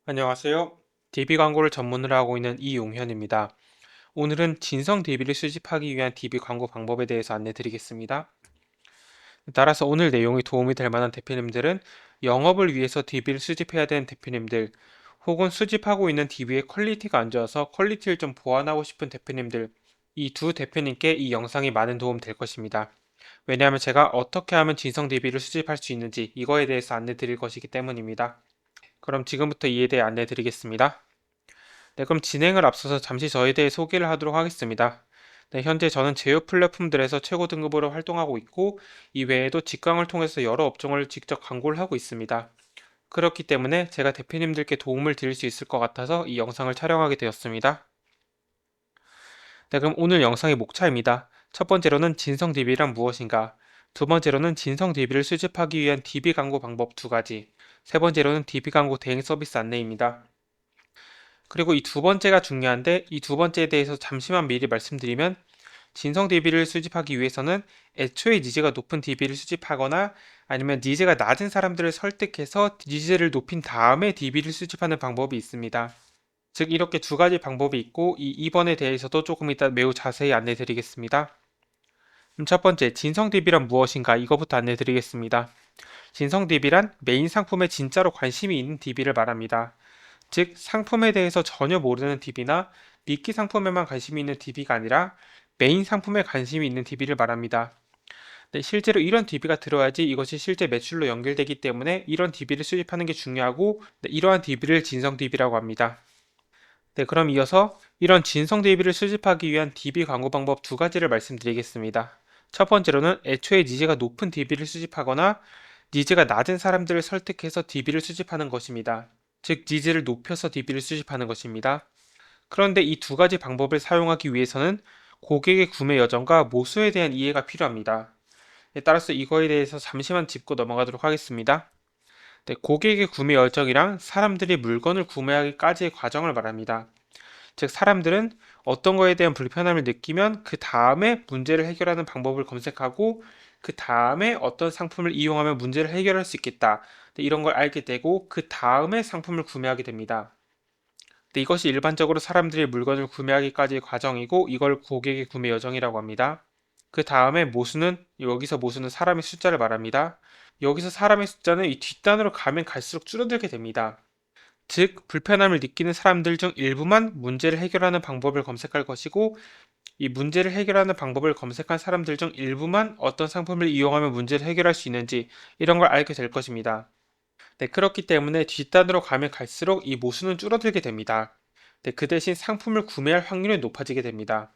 안녕하세요. DB 광고를 전문으로 하고 있는 이용현입니다. 오늘은 진성 DB를 수집하기 위한 DB 광고 방법에 대해서 안내 드리겠습니다. 따라서 오늘 내용이 도움이 될 만한 대표님들은 영업을 위해서 DB를 수집해야 되는 대표님들, 혹은 수집하고 있는 DB의 퀄리티가 안 좋아서 퀄리티를 좀 보완하고 싶은 대표님들, 이 두 대표님께 이 영상이 많은 도움 될 것입니다. 왜냐하면 제가 어떻게 하면 진성 DB를 수집할 수 있는지 이거에 대해서 안내 드릴 것이기 때문입니다. 그럼 지금부터 이에 대해 안내 드리겠습니다. 네, 그럼 진행을 앞서서 잠시 저에 대해 소개를 하도록 하겠습니다. 네, 현재 저는 제휴 플랫폼들에서 최고 등급으로 활동하고 있고, 이외에도 직강을 통해서 여러 업종을 직접 광고를 하고 있습니다. 그렇기 때문에 제가 대표님들께 도움을 드릴 수 있을 것 같아서 이 영상을 촬영하게 되었습니다. 네, 그럼 오늘 영상의 목차입니다. 첫 번째로는 진성 DB란 무엇인가? 두 번째로는 진성 DB를 수집하기 위한 DB 광고 방법 두 가지. 세 번째로는 DB 광고 대행 서비스 안내입니다. 그리고 이 두 번째가 중요한데, 이 두 번째에 대해서 잠시만 미리 말씀드리면, 진성 DB를 수집하기 위해서는 애초에 니즈가 높은 DB를 수집하거나 아니면 니즈가 낮은 사람들을 설득해서 니즈를 높인 다음에 DB를 수집하는 방법이 있습니다. 즉 이렇게 두 가지 방법이 있고, 이 2번에 대해서도 조금 이따 매우 자세히 안내 드리겠습니다. 첫 번째, 진성 DB란 무엇인가? 이거부터 안내 드리겠습니다. 진성 DB란 메인 상품에 진짜로 관심이 있는 DB를 말합니다. 즉, 상품에 대해서 전혀 모르는 DB나 미끼 상품에만 관심이 있는 DB가 아니라 메인 상품에 관심이 있는 DB를 말합니다. 네, 실제로 이런 DB가 들어야지 이것이 실제 매출로 연결되기 때문에 이런 DB를 수집하는 게 중요하고, 네, 이러한 DB를 진성 DB라고 합니다. 네, 그럼 이어서 이런 진성 DB를 수집하기 위한 DB 광고 방법 두 가지를 말씀드리겠습니다. 첫 번째로는 애초에 니즈가 높은 DB를 수집하거나 니즈가 낮은 사람들을 설득해서 DB를 수집하는 것입니다. 즉, 니즈를 높여서 DB를 수집하는 것입니다. 그런데 이 두 가지 방법을 사용하기 위해서는 고객의 구매 여정과 모수에 대한 이해가 필요합니다. 따라서 이거에 대해서 잠시만 짚고 넘어가도록 하겠습니다. 네, 고객의 구매 여정이랑 사람들이 물건을 구매하기까지의 과정을 말합니다. 즉, 사람들은 어떤 거에 대한 불편함을 느끼면 그 다음에 문제를 해결하는 방법을 검색하고 그 다음에 어떤 상품을 이용하면 문제를 해결할 수 있겠다. 네, 이런 걸 알게 되고 그 다음에 상품을 구매하게 됩니다. 네, 이것이 일반적으로 사람들이 물건을 구매하기까지의 과정이고 이걸 고객의 구매 여정이라고 합니다. 그 다음에 모수는 여기서 모수는 사람의 숫자를 말합니다. 여기서 사람의 숫자는 이 뒷단으로 가면 갈수록 줄어들게 됩니다. 즉, 불편함을 느끼는 사람들 중 일부만 문제를 해결하는 방법을 검색할 것이고, 이 문제를 해결하는 방법을 검색한 사람들 중 일부만 어떤 상품을 이용하면 문제를 해결할 수 있는지 이런 걸 알게 될 것입니다. 네, 그렇기 때문에 뒷단으로 가면 갈수록 이 모수는 줄어들게 됩니다. 네, 그 대신 상품을 구매할 확률이 높아지게 됩니다.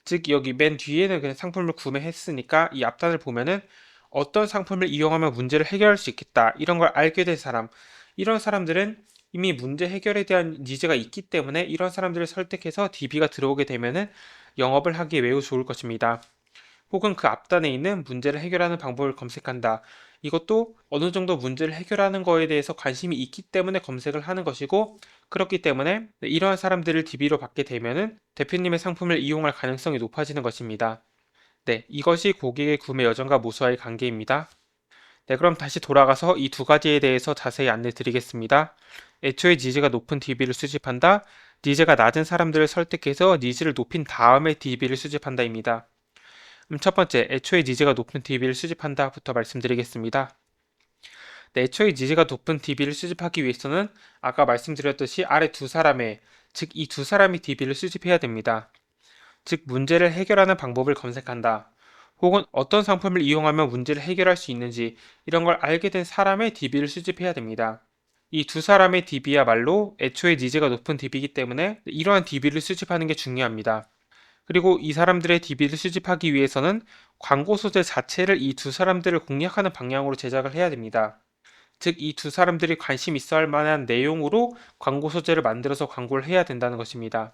즉, 여기 맨 뒤에는 그냥 상품을 구매했으니까 이 앞단을 보면은 어떤 상품을 이용하면 문제를 해결할 수 있겠다 이런 걸 알게 된 사람, 이런 사람들은 이미 문제 해결에 대한 니즈가 있기 때문에 이런 사람들을 설득해서 DB가 들어오게 되면은 영업을 하기에 매우 좋을 것입니다. 혹은 그 앞단에 있는 문제를 해결하는 방법을 검색한다. 이것도 어느 정도 문제를 해결하는 거에 대해서 관심이 있기 때문에 검색을 하는 것이고, 그렇기 때문에 이러한 사람들을 DB로 받게 되면은 대표님의 상품을 이용할 가능성이 높아지는 것입니다. 네, 이것이 고객의 구매 여정과 모수와의 관계입니다. 네, 그럼 다시 돌아가서 이 두 가지에 대해서 자세히 안내 드리겠습니다. 애초에 니즈가 높은 DB를 수집한다. 니즈가 낮은 사람들을 설득해서 니즈를 높인 다음에 DB를 수집한다입니다. 첫 번째, 애초에 니즈가 높은 DB를 수집한다부터 말씀드리겠습니다. 네, 애초에 니즈가 높은 DB를 수집하기 위해서는 아까 말씀드렸듯이 아래 두 사람의, 즉 이 두 사람이 DB를 수집해야 됩니다. 즉, 문제를 해결하는 방법을 검색한다. 혹은 어떤 상품을 이용하면 문제를 해결할 수 있는지 이런 걸 알게 된 사람의 DB를 수집해야 됩니다. 이 두 사람의 DB야말로 애초에 니즈가 높은 DB이기 때문에 이러한 DB를 수집하는 게 중요합니다. 그리고 이 사람들의 DB를 수집하기 위해서는 광고 소재 자체를 이 두 사람들을 공략하는 방향으로 제작을 해야 됩니다. 즉, 이 두 사람들이 관심 있어 할 만한 내용으로 광고 소재를 만들어서 광고를 해야 된다는 것입니다.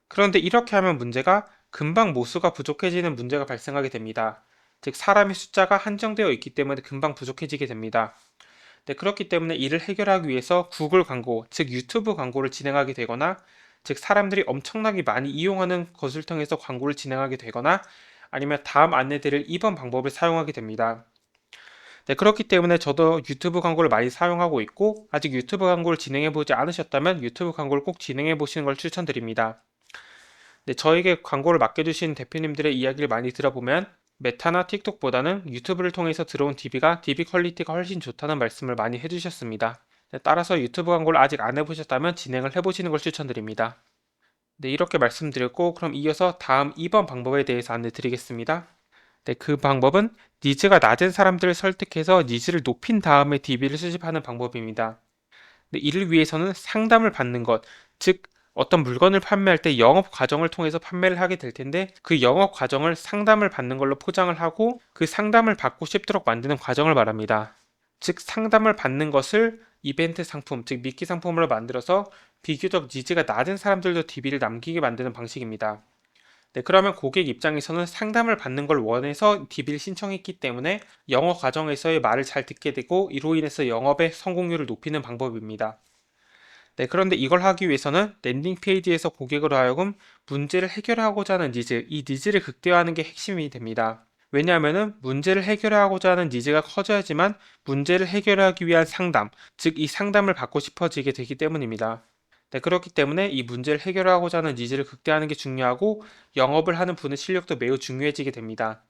그런데 이렇게 하면 문제가 금방 모수가 부족해지는 문제가 발생하게 됩니다. 즉, 사람의 숫자가 한정되어 있기 때문에 금방 부족해지게 됩니다. 네, 그렇기 때문에 이를 해결하기 위해서 구글 광고, 즉 유튜브 광고를 진행하게 되거나, 즉 사람들이 엄청나게 많이 이용하는 것을 통해서 광고를 진행하게 되거나, 아니면 다음 안내드릴 2번 방법을 사용하게 됩니다. 네, 그렇기 때문에 저도 유튜브 광고를 많이 사용하고 있고, 아직 유튜브 광고를 진행해보지 않으셨다면 유튜브 광고를 꼭 진행해보시는 걸 추천드립니다. 네, 저에게 광고를 맡겨주신 대표님들의 이야기를 많이 들어보면 메타나 틱톡보다는 유튜브를 통해서 들어온 DB가 DB 퀄리티가 훨씬 좋다는 말씀을 많이 해주셨습니다. 네, 따라서 유튜브 광고를 아직 안 해보셨다면 진행을 해보시는 걸 추천드립니다. 네, 이렇게 말씀드렸고, 그럼 이어서 다음 2번 방법에 대해서 안내 드리겠습니다. 네, 그 방법은 니즈가 낮은 사람들을 설득해서 니즈를 높인 다음에 DB를 수집하는 방법입니다. 네, 이를 위해서는 상담을 받는 것, 즉 어떤 물건을 판매할 때 영업 과정을 통해서 판매를 하게 될 텐데 그 영업 과정을 상담을 받는 걸로 포장을 하고 그 상담을 받고 싶도록 만드는 과정을 말합니다. 즉 상담을 받는 것을 이벤트 상품, 즉 미끼 상품으로 만들어서 비교적 니즈가 낮은 사람들도 DB를 남기게 만드는 방식입니다. 네, 그러면 고객 입장에서는 상담을 받는 걸 원해서 DB를 신청했기 때문에 영어 과정에서의 말을 잘 듣게 되고 이로 인해서 영업의 성공률을 높이는 방법입니다. 네, 그런데 이걸 하기 위해서는 랜딩 페이지에서 고객으로 하여금 문제를 해결하고자 하는 니즈, 이 니즈를 극대화하는 게 핵심이 됩니다. 왜냐하면 문제를 해결하고자 하는 니즈가 커져야지만 문제를 해결하기 위한 상담, 즉 이 상담을 받고 싶어지게 되기 때문입니다. 네, 그렇기 때문에 이 문제를 해결하고자 하는 니즈를 극대화하는 게 중요하고 영업을 하는 분의 실력도 매우 중요해지게 됩니다.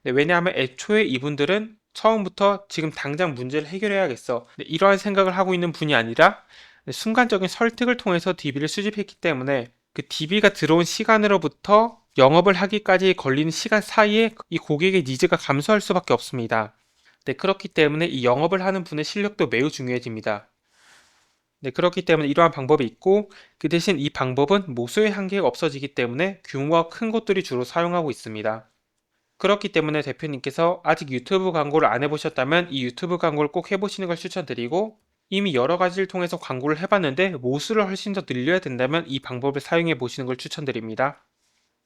네, 왜냐하면 애초에 이분들은 처음부터 지금 당장 문제를 해결해야겠어. 네, 이러한 생각을 하고 있는 분이 아니라 네, 순간적인 설득을 통해서 DB를 수집했기 때문에 그 DB가 들어온 시간으로부터 영업을 하기까지 걸리는 시간 사이에 이 고객의 니즈가 감소할 수밖에 없습니다. 네, 그렇기 때문에 이 영업을 하는 분의 실력도 매우 중요해집니다. 네, 그렇기 때문에 이러한 방법이 있고 그 대신 이 방법은 모수의 한계가 없어지기 때문에 규모가 큰 곳들이 주로 사용하고 있습니다. 그렇기 때문에 대표님께서 아직 유튜브 광고를 안 해보셨다면 이 유튜브 광고를 꼭 해보시는 걸 추천드리고 이미 여러 가지를 통해서 광고를 해봤는데 모수를 훨씬 더 늘려야 된다면 이 방법을 사용해 보시는 걸 추천드립니다.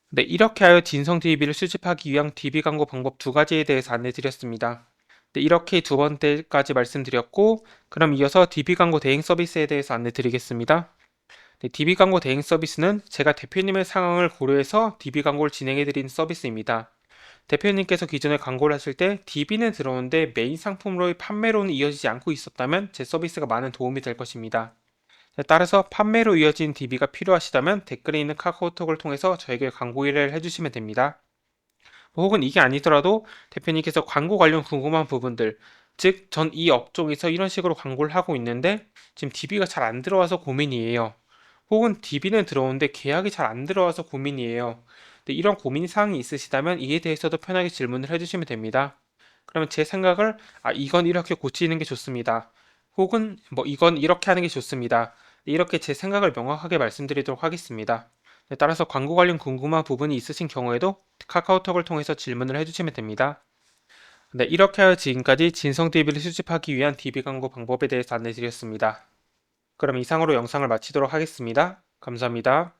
네, 이렇게 하여 진성 DB를 수집하기 위한 DB 광고 방법 두 가지에 대해서 안내 드렸습니다. 네, 이렇게 두 번째까지 말씀드렸고 그럼 이어서 DB 광고 대행 서비스에 대해서 안내 드리겠습니다. 네, DB 광고 대행 서비스는 제가 대표님의 상황을 고려해서 DB 광고를 진행해 드리는 서비스입니다. 대표님께서 기존에 광고를 하실 때 DB는 들어오는데 메인 상품으로의 판매로는 이어지지 않고 있었다면 제 서비스가 많은 도움이 될 것입니다. 따라서 판매로 이어진 DB가 필요하시다면 댓글에 있는 카카오톡을 통해서 저에게 광고 의뢰를 해주시면 됩니다. 혹은 이게 아니더라도 대표님께서 광고 관련 궁금한 부분들, 즉, 전 이 업종에서 이런 식으로 광고를 하고 있는데 지금 DB가 잘 안 들어와서 고민이에요. 혹은 DB는 들어오는데 계약이 잘 안 들어와서 고민이에요. 이런 고민 사항이 있으시다면 이에 대해서도 편하게 질문을 해주시면 됩니다. 그러면 제 생각을 이건 이렇게 고치는 게 좋습니다. 혹은 이건 이렇게 하는 게 좋습니다. 이렇게 제 생각을 명확하게 말씀드리도록 하겠습니다. 따라서 광고 관련 궁금한 부분이 있으신 경우에도 카카오톡을 통해서 질문을 해주시면 됩니다. 네, 이렇게 하여 지금까지 진성 DB를 수집하기 위한 DB 광고 방법에 대해서 안내드렸습니다. 그럼 이상으로 영상을 마치도록 하겠습니다. 감사합니다.